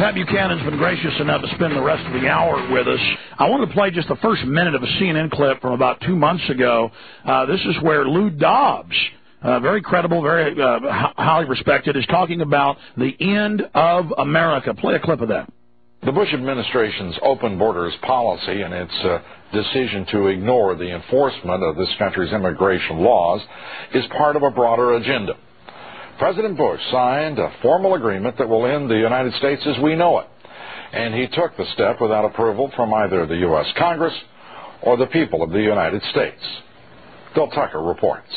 Pat Buchanan's been gracious enough to spend the rest of the hour with us. I want to play just the first minute of a CNN clip from about 2 months ago. This is where Lou Dobbs, very credible, very highly respected, is talking about the end of America. Play a clip of that. The Bush administration's open borders policy and its decision to ignore the enforcement of this country's immigration laws is part of a broader agenda. President Bush signed a formal agreement that will end the United States as we know it, and he took the step without approval from either the U.S. Congress or the people of the United States. Bill Tucker reports.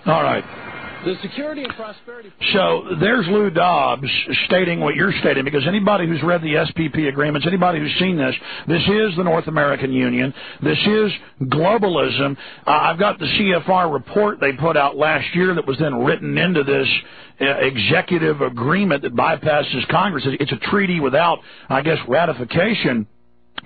All right. The security and prosperity. So there's Lou Dobbs stating what you're stating, because anybody who's read the SPP agreements, anybody who's seen this is the North American Union. This is globalism. I've got the CFR report they put out last year that was then written into this executive agreement that bypasses Congress. It's a treaty without, I guess, ratification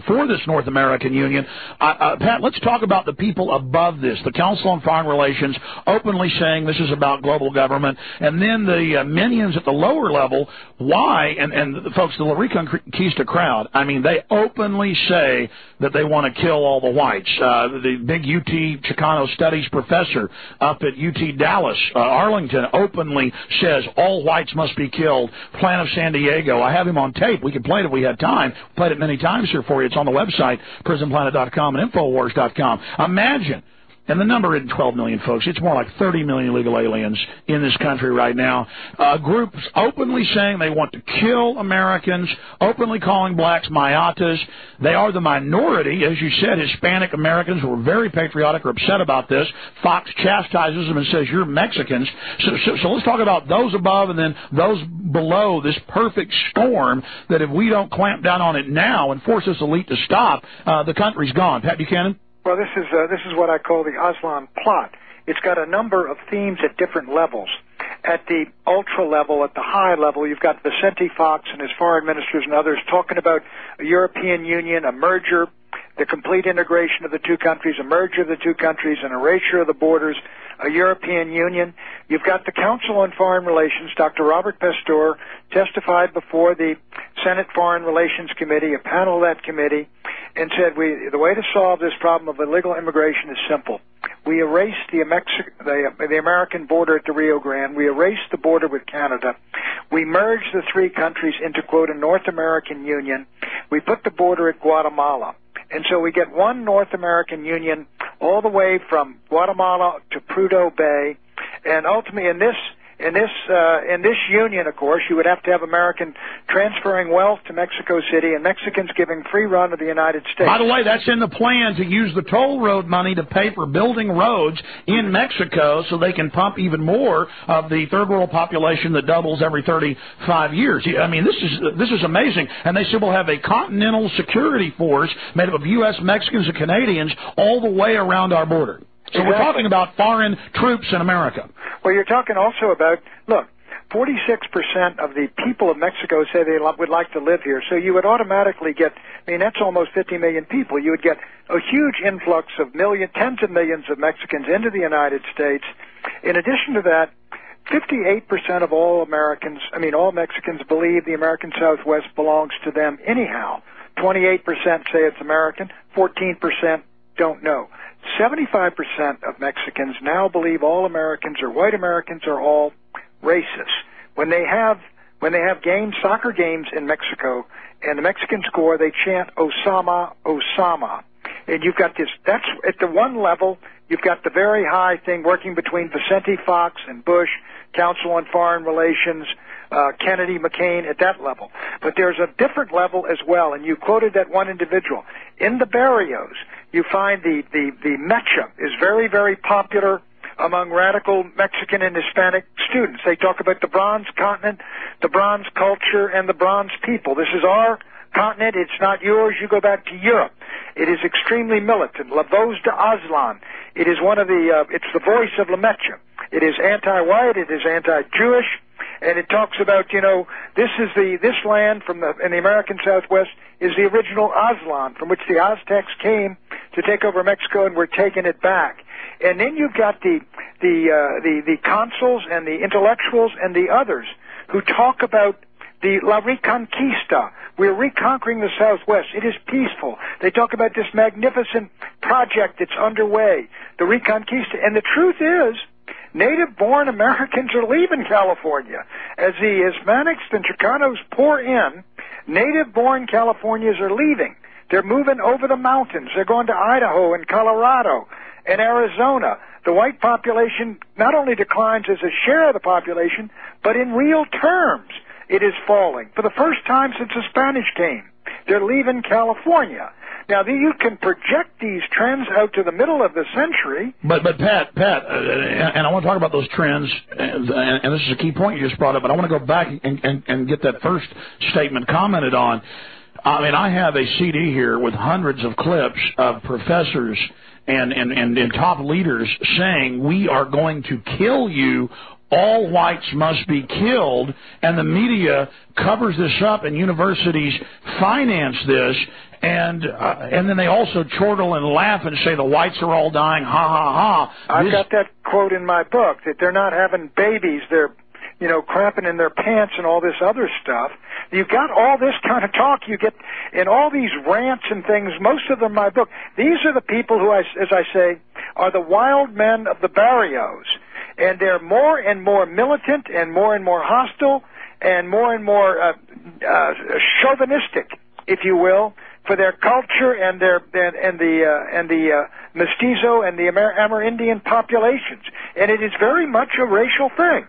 for this North American Union. Pat, let's talk about the people above this. The Council on Foreign Relations openly saying this is about global government, and then the minions at the lower level, why, and the folks, the Reconquista crowd, I mean, they openly say that they want to kill all the whites. The big UT Chicano Studies professor up at UT Dallas, Arlington, openly says all whites must be killed. Plan of San Diego, I have him on tape. We could play it if we had time. Played it many times here for you. It's on the website, prisonplanet.com and Infowars.com. Imagine, and the number isn't 12 million, folks. It's more like 30 million illegal aliens in this country right now. Groups openly saying they want to kill Americans, openly calling blacks mayatas. They are the minority. As you said, Hispanic Americans were very patriotic or upset about this. Fox chastises them and says, you're Mexicans. So let's talk about those above and then those below, this perfect storm that if we don't clamp down on it now and force this elite to stop, the country's gone. Pat Buchanan? Well, this is what I call the Aslan plot. It's got a number of themes at different levels. At the ultra level, at the high level, you've got Vicente Fox and his foreign ministers and others talking about a European Union, a merger, the complete integration of the two countries, a merger of the two countries, an erasure of the borders, a European Union. You've got the Council on Foreign Relations. Dr. Robert Pastor testified before the Senate Foreign Relations Committee, a panel of that committee, and said the way to solve this problem of illegal immigration is simple. We erased the American border at the Rio Grande. We erased the border with Canada. We merged the three countries into, quote, a North American Union. We put the border at Guatemala. And so we get one North American Union all the way from Guatemala to Prudhoe Bay. And ultimately in this union, of course, you would have to have American transferring wealth to Mexico City and Mexicans giving free run to the United States. By the way, that's in the plan to use the toll road money to pay for building roads in Mexico so they can pump even more of the third world population that doubles every 35 years. I mean, this is amazing. And they said we'll have a continental security force made up of U.S., Mexicans, and Canadians all the way around our border. So we're talking about foreign troops in America. Well, you're talking also about, look, 46% of the people of Mexico say they would like to live here. So you would automatically get, I mean, that's almost 50 million people. You would get a huge influx of tens of millions of Mexicans into the United States. In addition to that, 58% of all Mexicans believe the American Southwest belongs to them anyhow. 28% say it's American, 14% don't know. 75% of Mexicans now believe all Americans or white Americans are all racist. When they have games, soccer games in Mexico, and the Mexicans score, they chant Osama, Osama. And you've got this, that's at the one level, you've got the very high thing working between Vicente Fox and Bush, Council on Foreign Relations, Kennedy, McCain at that level. But there's a different level as well, and you quoted that one individual. In the barrios, you find the mecha is very, very popular among radical Mexican and Hispanic students. They talk about the bronze continent, the bronze culture, and the bronze people. This is our continent. It's not yours. You go back to Europe. It is extremely militant. La Voz de Aslan. It is one of it's the voice of La Mecha. It is anti-white. It is anti-Jewish. And it talks about, this land in the American Southwest is the original Aztlan, from which the Aztecs came to take over Mexico, and we're taking it back. And then you've got the consuls and the intellectuals and the others who talk about the La Reconquista, We're reconquering the Southwest. It is peaceful. They talk about this magnificent project that's underway, the Reconquista. And the truth is, native-born Americans are leaving California. As the Hispanics and Chicanos pour in, native-born Californians are leaving. They're moving over the mountains. They're going to Idaho and Colorado and Arizona. The white population not only declines as a share of the population, but in real terms, it is falling. For the first time since the Spanish came, they're leaving California. Now, you can project these trends out to the middle of the century. But Pat, and I want to talk about those trends, and this is a key point you just brought up, but I want to go back and get that first statement commented on. I mean, I have a CD here with hundreds of clips of professors and top leaders saying, we are going to kill you, all whites must be killed, and the media covers this up, and universities finance this, and then they also chortle and laugh and say the whites are all dying, ha, ha, ha. I've got that quote in my book, that they're not having babies, they're, crapping in their pants and all this other stuff. You've got all this kind of talk you get in all these rants and things, most of them in my book. These are the people who, as I say, are the wild men of the barrios. And they're more and more militant and more hostile and more chauvinistic, if you will, for their culture and the mestizo and the Amerindian populations. And it is very much a racial thing.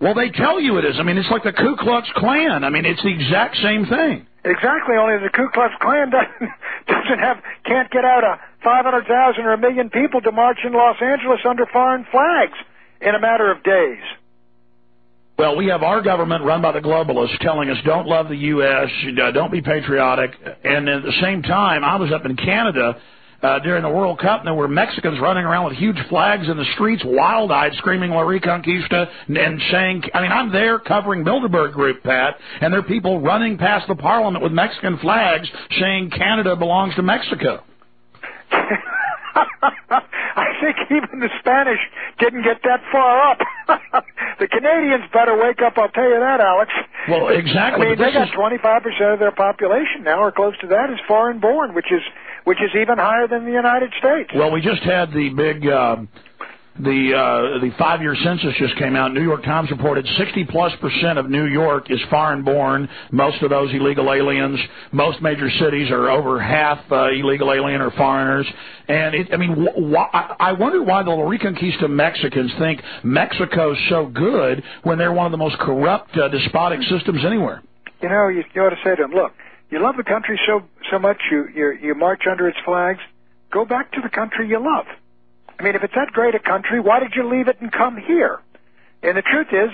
Well, they tell you it is. I mean, it's like the Ku Klux Klan. I mean, it's the exact same thing. Exactly, only the Ku Klux Klan can't get out 500,000 or 1 million people to march in Los Angeles under foreign flags in a matter of days. Well, we have our government run by the globalists telling us don't love the U.S., don't be patriotic, and at the same time, I was up in Canada during the World Cup, and there were Mexicans running around with huge flags in the streets, wild-eyed, screaming La Reconquista, and saying, I mean, I'm there covering Bilderberg Group, Pat, and there are people running past the Parliament with Mexican flags saying Canada belongs to Mexico. I think even the Spanish didn't get that far up. The Canadians better wake up, I'll tell you that, Alex. Well, exactly. I mean, they got 25% of their population now, or close to that, is foreign-born, which is even higher than the United States. Well, we just had the big, the 5-year census just came out. New York Times reported 60+% of New York is foreign-born. Most of those illegal aliens. Most major cities are over half illegal alien or foreigners. And I wonder why the Reconquista Mexicans think Mexico's so good when they're one of the most corrupt, despotic systems anywhere. You ought to say to them, look, you love the country so much you march under its flags. Go back to the country you love. I mean, if it's that great a country, why did you leave it and come here? And the truth is,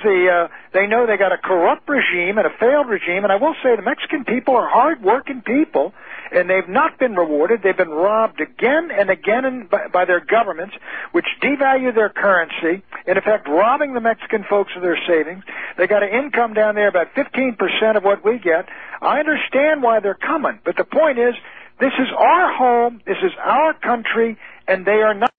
they know they got a corrupt regime and a failed regime. And I will say the Mexican people are hard-working people, and they've not been rewarded. They've been robbed again and again by their governments, which devalue their currency, in effect robbing the Mexican folks of their savings. They got an income down there about 15% of what we get. I understand why they're coming, but the point is, this is our home, this is our country, and they are not